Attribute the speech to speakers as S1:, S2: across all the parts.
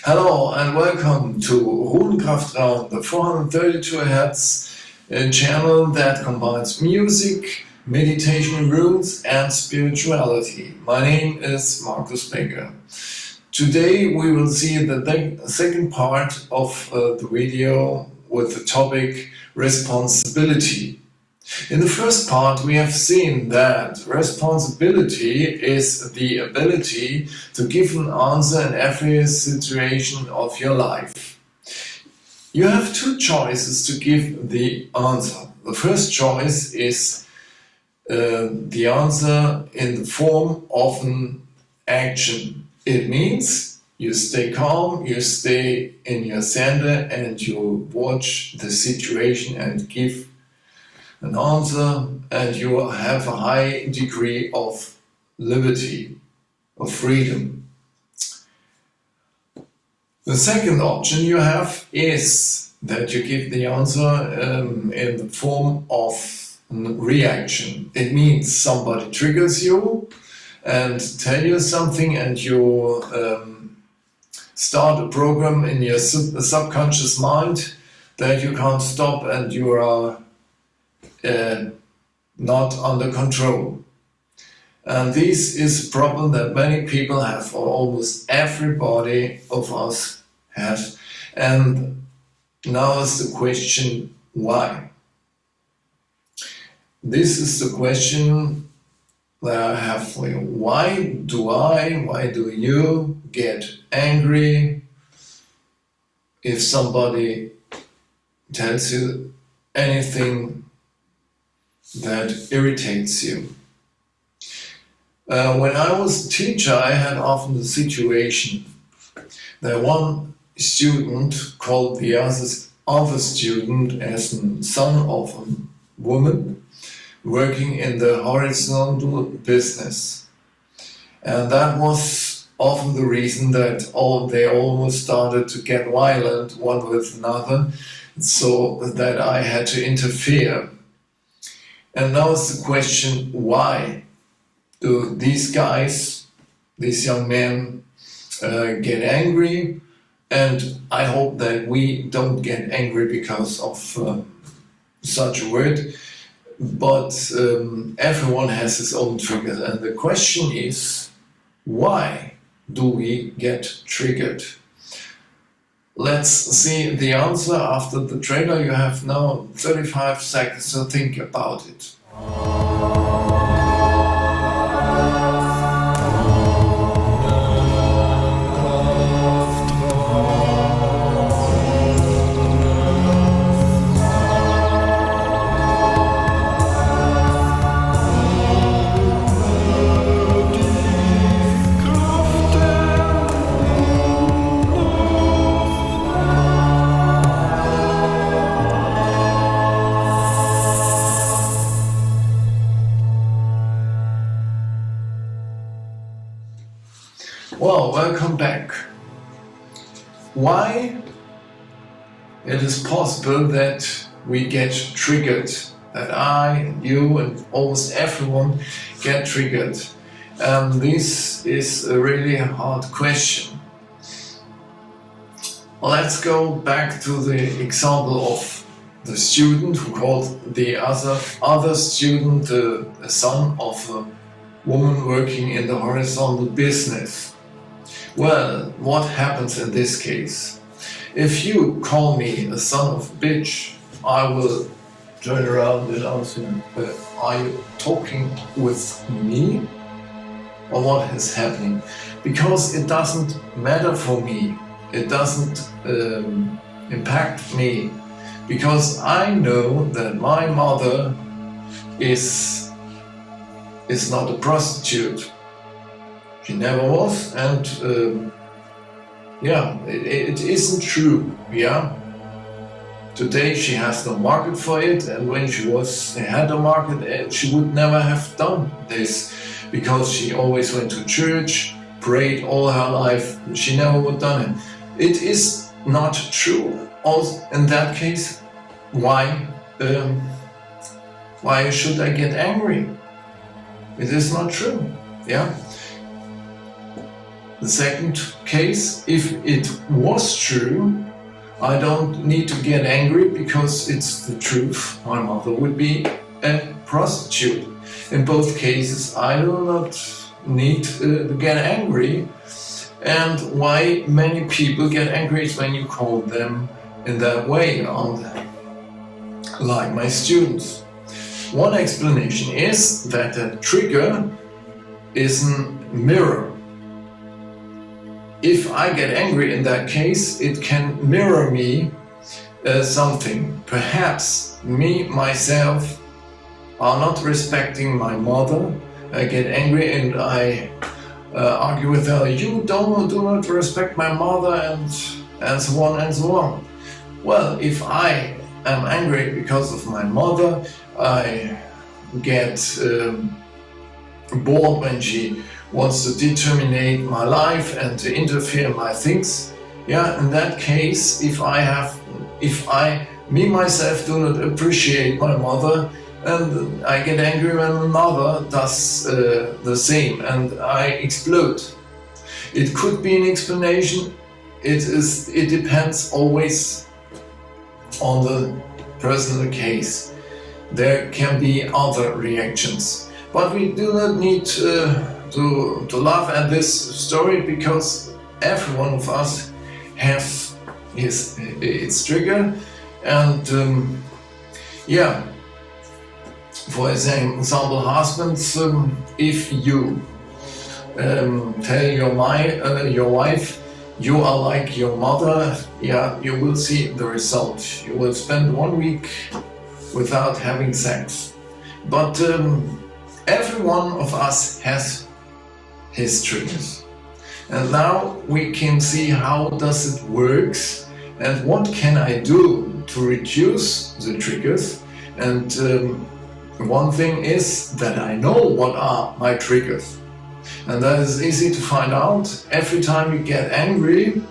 S1: Hello and welcome to Runenkraftraum, the 432 Hz channel that combines music, meditation rules and spirituality. My name is Markus Becker. Today we will see the second part of the video with the topic responsibility. In the first part we have seen that responsibility is the ability to give an answer in every situation of your life. You have two choices to give the answer. The first choice is the answer in the form of an action. It means you stay calm, you stay in your center and you watch the situation and give an answer, and you have a high degree of liberty, of freedom. The second option you have is that you give the answer in the form of a reaction. It means somebody triggers you and tell you something, and you start a program in your subconscious mind that you can't stop, and you are not under control. And this is a problem that many people have, or almost everybody of us has. And now is the question, why? This is the question that I have for you. Why do you get angry if somebody tells you anything that irritates you? When I was a teacher, I had often the situation that one student called the other student as a son of a woman working in the horizontal business. And that was often the reason that they almost started to get violent one with another, so that I had to interfere. And now is the question, why do these guys, these young men, get angry? And I hope that we don't get angry because of such a word, but everyone has his own triggers. And the question is, why do we get triggered? Let's see the answer after the trailer. You have now 35 seconds to think about it. Well, welcome back. Why it is possible that we get triggered, that I and you and almost everyone get triggered. This is a really hard question. Let's go back to the example of the student who called the other student a son of a woman working in the horizontal business. Well, what happens in this case? If you call me a son of a bitch, I will turn around and ask you, are you talking with me? Or what is happening? Because it doesn't matter for me. It doesn't impact me. Because I know that my mother is not a prostitute. She never was, and it isn't true, yeah. Today she has no market for it, and when she had a market, she would never have done this, because she always went to church, prayed all her life. She never would have done it. It is not true. Also, in that case, why should I get angry? It is not true, yeah. The second case, if it was true, I don't need to get angry because it's the truth. My mother would be a prostitute. In both cases, I do not need to get angry. And why many people get angry is when you call them in that way, like my students. One explanation is that a trigger is a mirror. If I get angry in that case, it can mirror me something. Perhaps me, myself, are not respecting my mother. I get angry and I argue with her, you do not respect my mother, and so on and so on. Well, if I am angry because of my mother, I get bored when she wants to determine my life and to interfere in my things. Yeah, in that case, if I myself do not appreciate my mother, and I get angry when another does the same, and I explode. It could be an explanation. It depends always on the personal case. There can be other reactions, but we do not need to laugh at this story, because every one of us has its trigger, and yeah. For example, husbands, if you tell your wife you are like your mother, yeah, you will see the result. You will spend 1 week without having sex. But every one of us has his triggers. And now we can see how does it works and what can I do to reduce the triggers. And one thing is that I know what are my triggers. And that is easy to find out. Every time you get angry,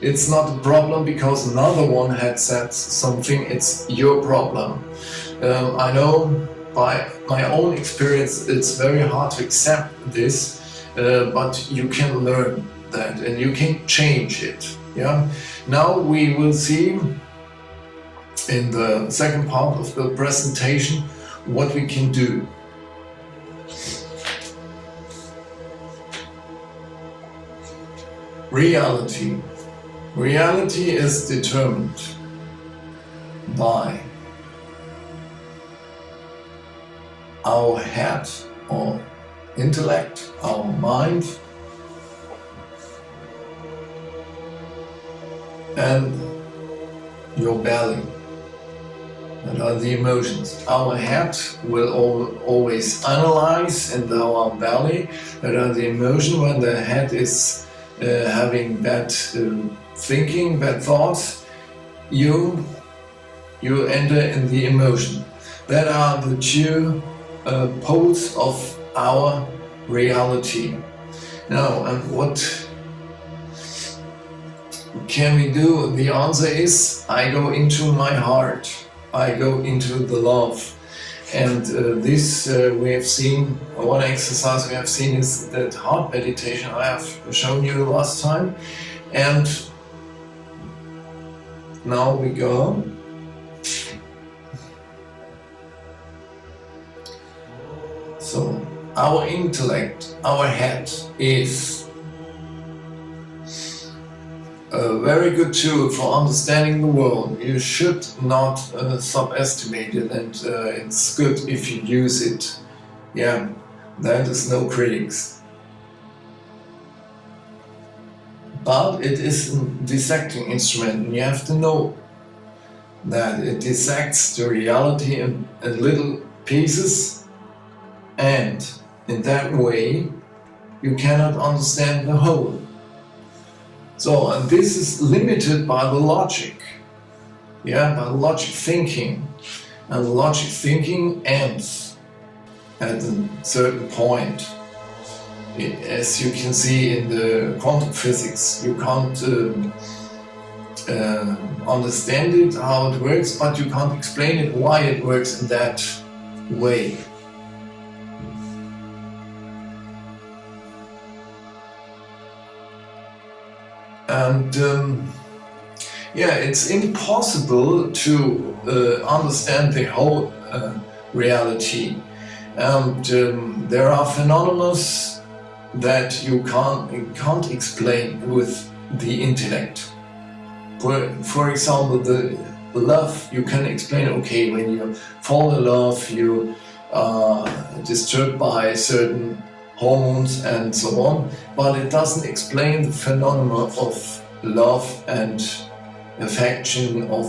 S1: it's not a problem because another one had said something, it's your problem. I know by my own experience it's very hard to accept this, but you can learn that and you can change it. Yeah. Now we will see in the second part of the presentation what we can do. Reality. Reality is determined by our head or intellect, our mind, and your belly. That are the emotions. Our head will always analyze, and our belly, that are the emotion. When the head is having bad thinking, bad thoughts, you enter in the emotion. That are the two poles of our reality. Now, and what can we do? The answer is, I go into my heart. I go into the love. And this we have seen, one exercise we have seen is that heart meditation I have shown you last time. And now we go. So our intellect, our head is a very good tool for understanding the world. You should not subestimate it, and it's good if you use it. Yeah, that is no critics. But it is a dissecting instrument, and you have to know that it dissects the reality in little pieces, and in that way you cannot understand the whole. So, and this is limited by the logic, yeah, by the logic thinking. And the logic thinking ends at a certain point. As you can see in the quantum physics, you can't understand it, how it works, but you can't explain it, why it works in that way. And yeah, it's impossible to understand the whole reality. And there are phenomena that you can't explain with the intellect. For example, the love you can explain. Okay, when you fall in love, you are disturbed by certain hormones and so on, but it doesn't explain the phenomena of love and affection, of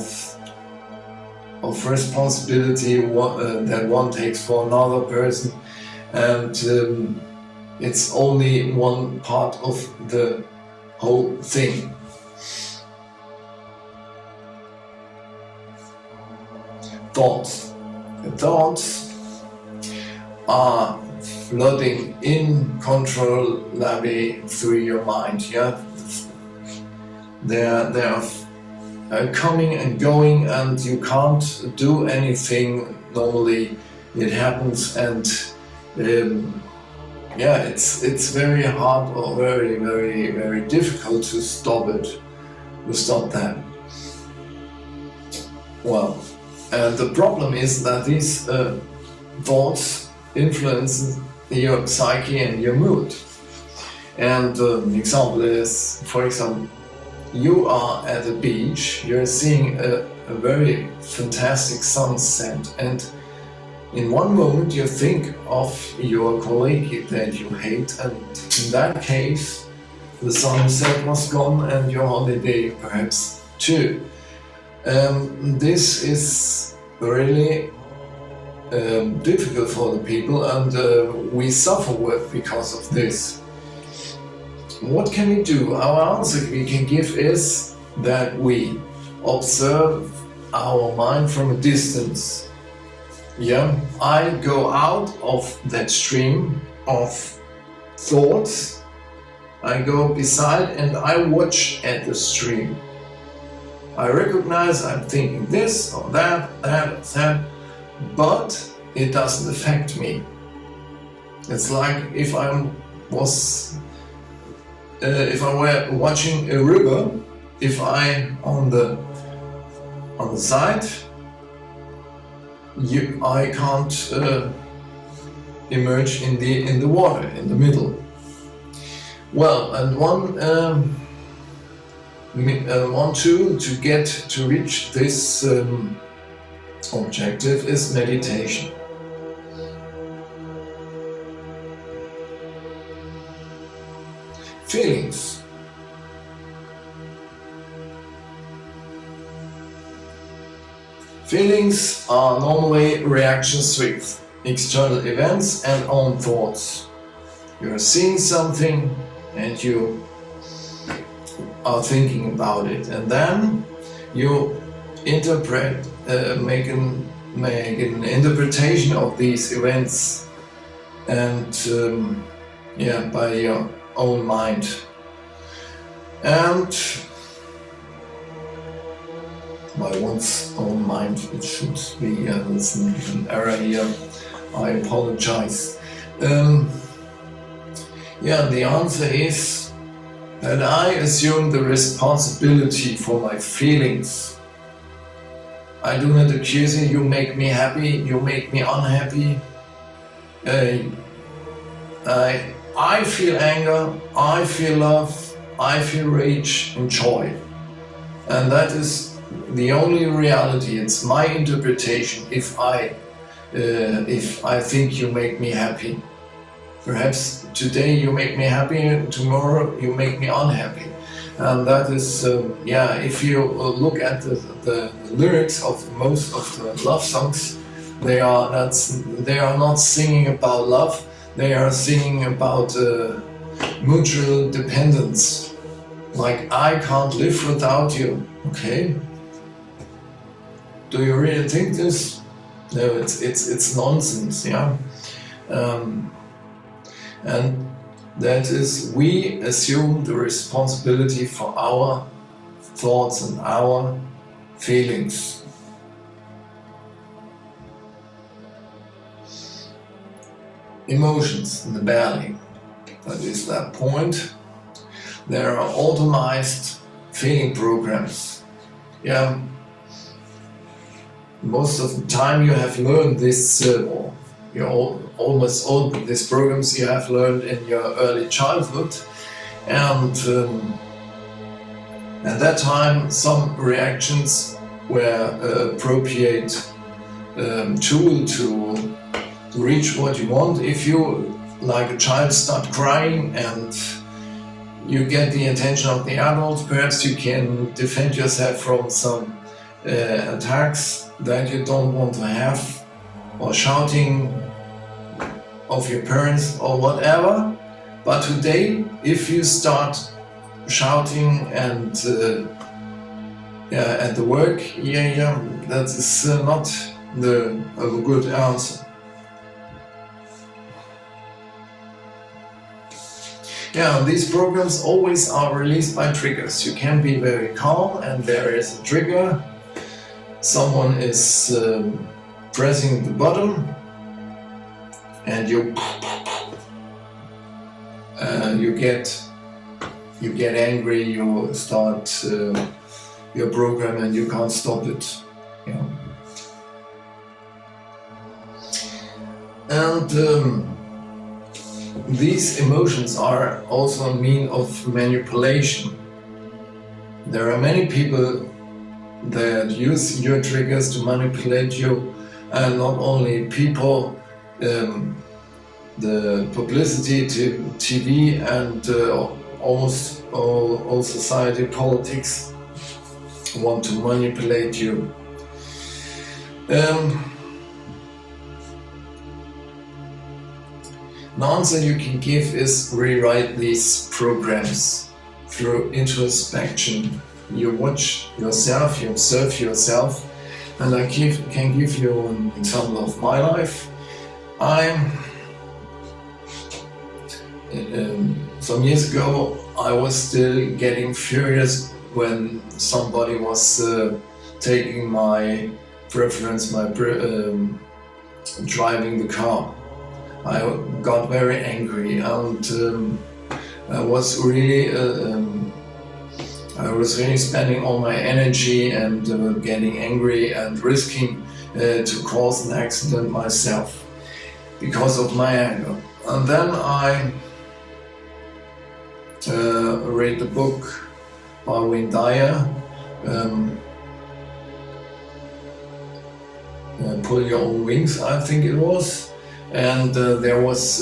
S1: responsibility that one takes for another person, and it's only one part of the whole thing. Thoughts. The thoughts are flooding uncontrollably through your mind. Yeah, they're coming and going, and you can't do anything normally. It happens, and yeah, it's very hard or very difficult to stop it, to stop that. Well, and the problem is that these thoughts influence your psyche and your mood. And an example is, for example, you are at the beach, you're seeing a very fantastic sunset, and in one moment you think of your colleague that you hate, and in that case the sunset was gone and your holiday perhaps too. This is really difficult for the people, and we suffer because of this. What can we do? Our answer we can give is that we observe our mind from a distance. Yeah, I go out of that stream of thoughts, I go beside and I watch at the stream. I recognize I'm thinking this or that, but it doesn't affect me. It's like if I were watching a river, if I on the side, I can't emerge in the water in the middle. Well, and one tool to reach this objective is meditation. Feelings. Feelings are normally reactions to external events and own thoughts. You are seeing something and you are thinking about it, and then you interpret, make an interpretation of these events, and by your own mind. And by one's own mind, it should be, there's an error here, I apologize. The answer is that I assume the responsibility for my feelings. I do not accuse you, you make me happy, you make me unhappy. I feel anger, I feel love, I feel rage and joy. And that is the only reality. It's my interpretation if I think you make me happy. Perhaps today you make me happy, tomorrow you make me unhappy. And that is, if you look at the lyrics of most of the love songs, they are not singing about love, they are singing about mutual dependence. Like, I can't live without you. Okay? Do you really think this? No, it's nonsense, yeah? And that is, we assume the responsibility for our thoughts and our feelings. Emotions in the belly. That is that point. there are automized failing programs. Yeah. Most of the time you have learned this, or almost all these programs you have learned in your early childhood, and at that time some reactions were appropriate tool to reach what you want. If you, like a child, start crying and you get the attention of the adult, perhaps you can defend yourself from some attacks that you don't want to have, or shouting of your parents or whatever. But today, if you start shouting and at the work, that is not a good answer. Yeah, these programs always are released by triggers. You can be very calm and there is a trigger. Someone is pressing the button and you get angry, you start your program and you can't stop it. Yeah. And these emotions are also a means of manipulation. There are many people that use your triggers to manipulate you, and not only people, the publicity, TV, and almost all society, politics want to manipulate you. An answer you can give is rewrite these programs through introspection. You watch yourself, you observe yourself, and I can give you an example of my life. Some years ago I was still getting furious when somebody was taking my preference, driving the car. I got very angry and I was really spending all my energy and getting angry and risking to cause an accident myself because of my anger. And then I read the book by Wayne Dyer, Pull Your Own Wings, I think it was. And there was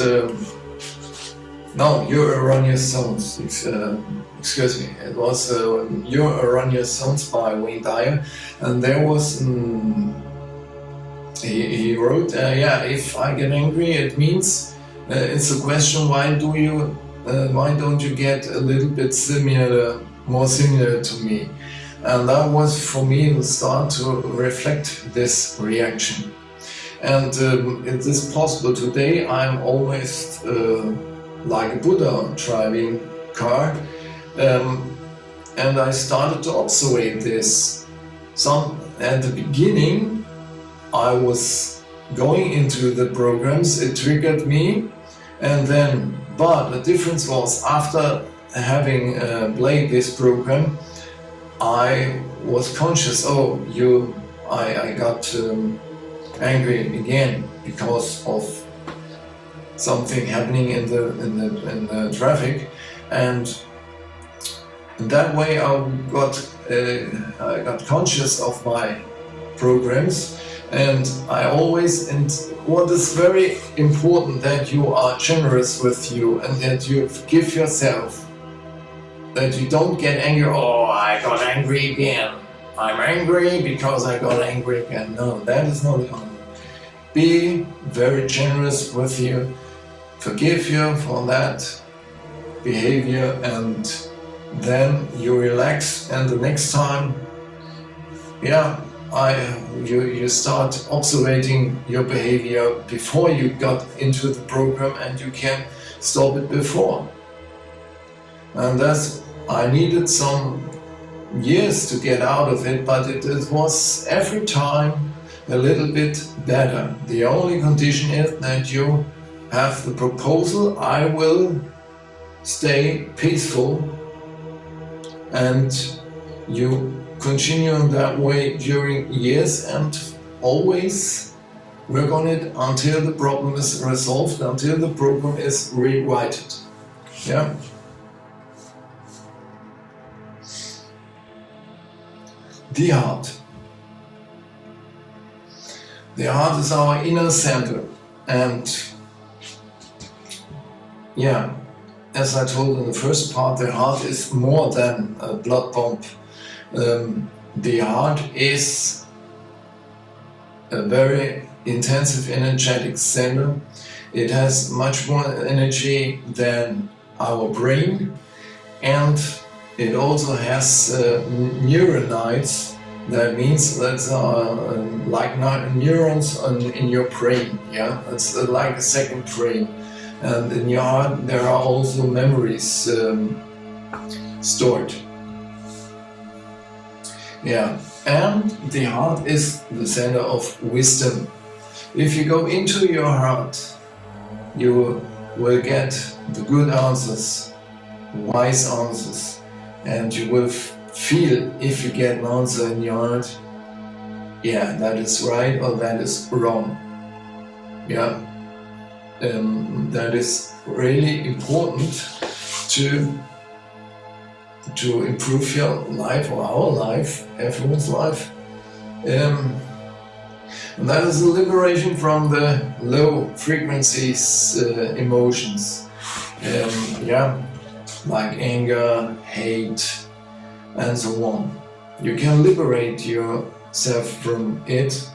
S1: no, Your Erroneous Zones. Excuse me. It was Your Erroneous Zones by Wayne Dyer, and there was he wrote, if I get angry, it means it's a question. Why don't you get a little bit more similar to me? And that was for me the start to reflect this reaction. And it is possible today. I'm almost like a Buddha driving car, and I started to observe this. At the beginning, I was going into the programs. It triggered me, but the difference was after having played this program, I was conscious. I got angry again because of something happening in the traffic, and in that way I got conscious of my programs. And what is very important, that you are generous with you and that you forgive yourself, that you don't get angry. Oh, I got angry again. I'm angry because I got angry again. No, that is not the answer. Be very generous with you, forgive you for that behavior, and then you relax. And the next time, you start observing your behavior before you got into the program, and you can stop it before. And I needed some years to get out of it, but it was every time a little bit better. The only condition is that you have the proposal, I will stay peaceful and you continue in that way during years and always work on it until the problem is resolved, until the program is rewritten. Yeah. The heart. The heart is our inner center, and yeah, as I told in the first part, the heart is more than a blood pump. The heart is a very intensive energetic center. It has much more energy than our brain, and it also has neuronites. That means that's like neurons in your brain. Yeah, it's like a second brain. And in your heart there are also memories stored. Yeah, and the heart is the center of wisdom. If you go into your heart, you will get the good answers, wise answers, and you will feel if you get an answer in your heart, yeah, that is right or that is wrong. Yeah, that is really important to improve your life or our life, everyone's life. And that is a liberation from the low frequencies emotions. Yeah, like anger, hate, and so on. You can liberate yourself from it,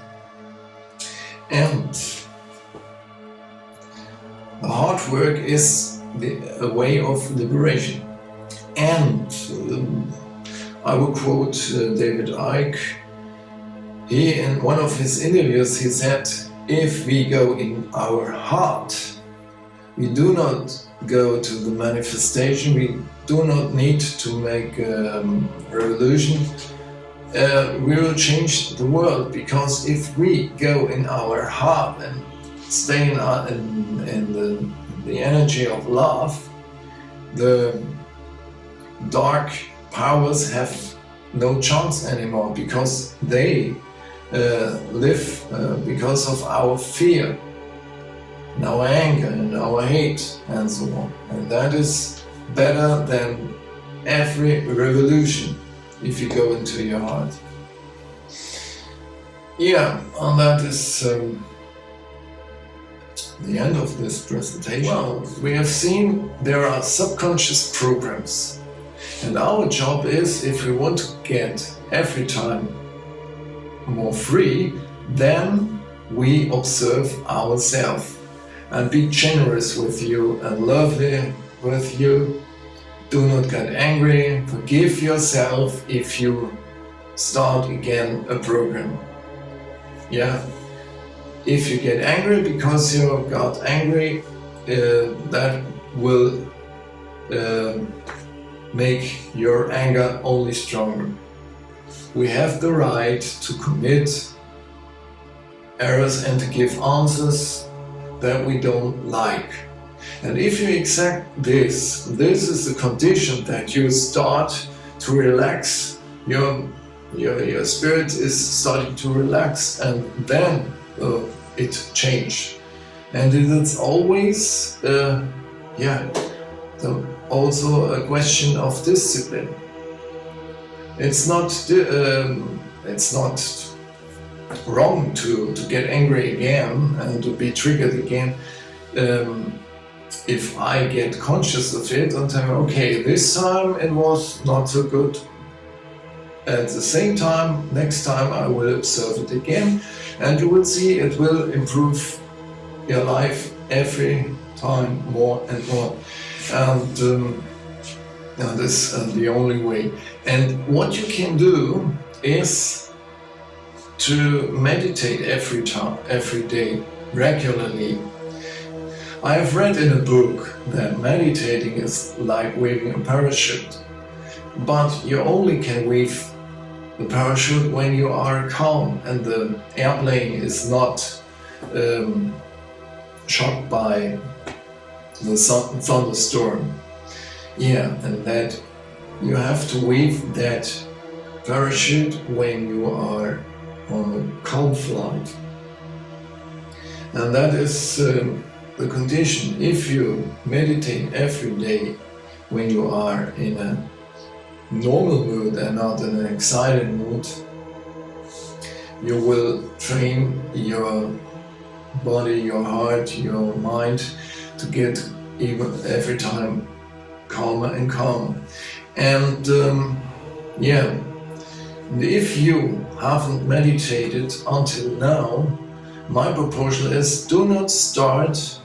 S1: and the hard work is a way of liberation. And I will quote David Icke. He, in one of his interviews, he said, if we go in our heart, we do not go to the manifestation, we do not need to make a revolution, we will change the world, because if we go in our heart and stay in the energy of love, the dark powers have no chance anymore, because they live because of our fear, and our anger, and our hate, and so on. And that is better than every revolution if you go into your heart. Yeah, and that is the end of this presentation. Well, we have seen there are subconscious programs, and our job is, if we want to get every time more free, then we observe ourselves and be generous with you and lovely with you. Do not get angry, forgive yourself if you start again a program. Yeah, if you get angry because you got angry, that will make your anger only stronger. We have the right to commit errors and to give answers that we don't like. And if you accept this is the condition that you start to relax. Your spirit is starting to relax, and then it changes. And it is always, also a question of discipline. It's not wrong to get angry again and to be triggered again. If I get conscious of it and tell me, okay, this time it was not so good. At the same time, next time I will observe it again, and you will see it will improve your life every time more and more. And this is the only way. And what you can do is to meditate every day, regularly. I have read in a book that meditating is like waving a parachute, but you only can wave the parachute when you are calm and the airplane is not shocked by the thunderstorm. Yeah, and that you have to wave that parachute when you are on a calm flight. And that is the condition. If you meditate every day when you are in a normal mood and not in an excited mood, you will train your body, your heart, your mind to get even every time calmer and calmer. And if you haven't meditated until now, my proposal is do not start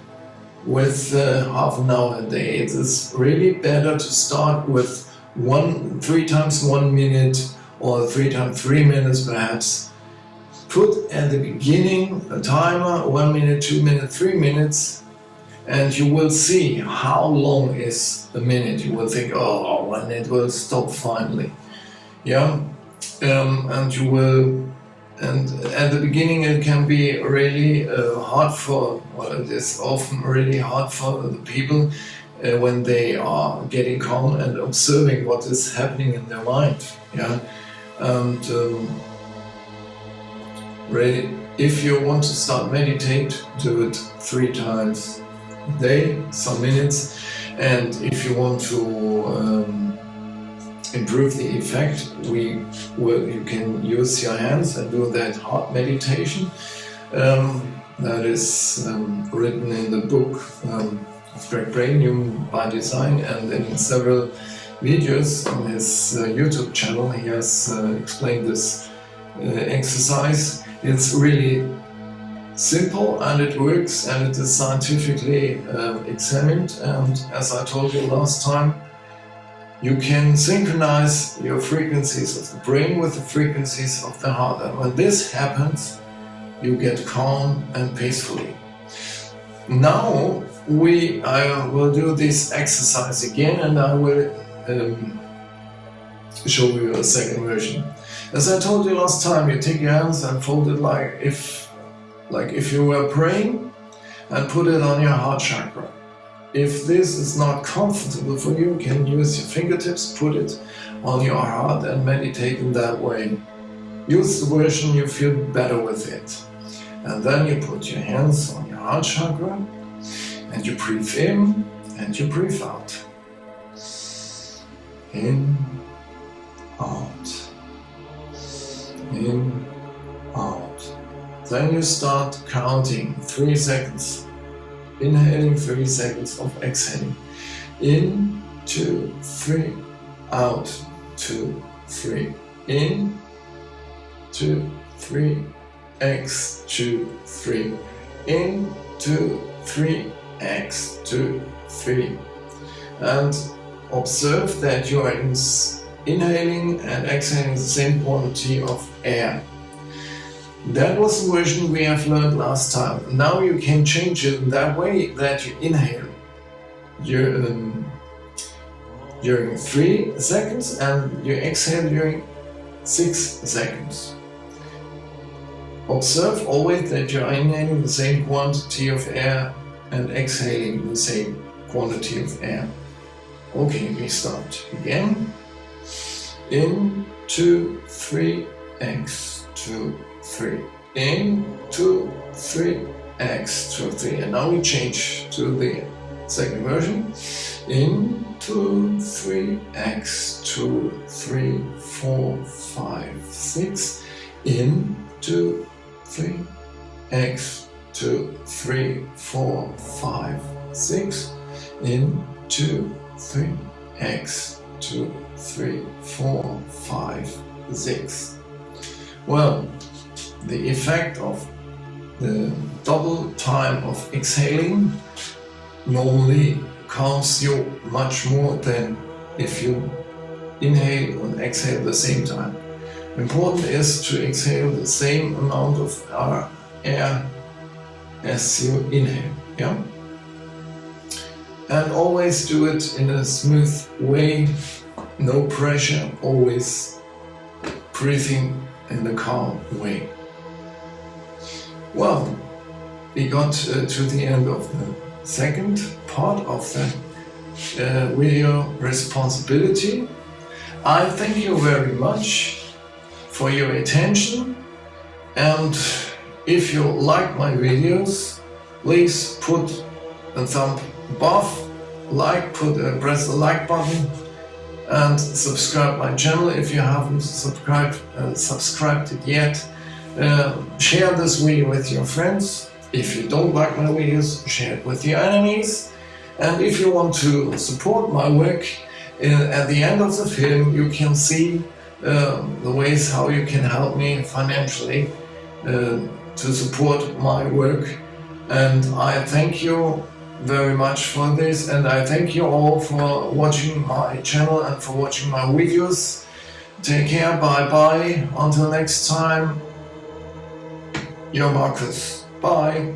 S1: with half an hour a day. It is really better to start with 3 times 1 minute or 3 times 3 minutes perhaps. Put at the beginning a timer, 1 minute, 2 minutes, 3 minutes, and you will see how long is a minute. You will think, oh, when it will stop finally. Yeah, and you will. And at the beginning it can be really hard for, well, it is often really hard for the people when they are getting calm and observing what is happening in their mind. Yeah, and really, if you want to start meditate, do it 3 times a day, some minutes, and if you want to improve the effect, you can use your hands and do that heart meditation. That is written in the book of Greg Brain by Design, and in several videos on his YouTube channel he has explained this exercise. It's really simple and it works, and it is scientifically examined, and as I told you last time, you can synchronize your frequencies of the brain with the frequencies of the heart, and when this happens, you get calm and peacefully. Now I will do this exercise again, and I will show you a second version. As I told you last time, you take your hands and fold it like if you were praying, and put it on your heart chakra. If this is not comfortable for you, you can use your fingertips, put it on your heart and meditate in that way. Use the version you feel better with it. And then you put your hands on your heart chakra and you breathe in and you breathe out. In, out. In, out. Then you start counting 3 seconds. Inhaling, 3 seconds of exhaling. In, 2, 3, out, 2, 3. In, 2, 3, X, 2, 3. In, 2, 3, X, 2, 3. And observe that you are inhaling and exhaling the same quantity of air. That was the version we have learned last time. Now you can change it in that way that you inhale during 3 seconds and you exhale during 6 seconds. Observe always that you are inhaling the same quantity of air and exhaling the same quantity of air. Okay, we start again. In, 2, 3, X, 2, 3. In, 2, 3, X, 2, 3. And now we change to the second version. In, 2, 3, X, 2, 3, 4, 5, 6. In, 2, 3, X, 2, 3, 4, 5, 6. In, 2, 3, X, 2, 3, 4, 5, 6. Well, the effect of the double time of exhaling normally calms you much more than if you inhale and exhale at the same time. Important is to exhale the same amount of air as you inhale, yeah? And always do it in a smooth way, no pressure, always breathing in a calm way. Well, we got to the end of the second part of the video, responsibility. I thank you very much for your attention, and if you like my videos, please put a thumb above, press the like button, and subscribe my channel if you haven't subscribed it yet. Share this video with your friends. If you don't like my videos, share it with your enemies. And if you want to support my work, at the end of the film you can see the ways how you can help me financially to support my work. And I thank you very much for this, and I thank you all for watching my channel and for watching my videos. Take care, bye bye, until next time, your Markus, bye.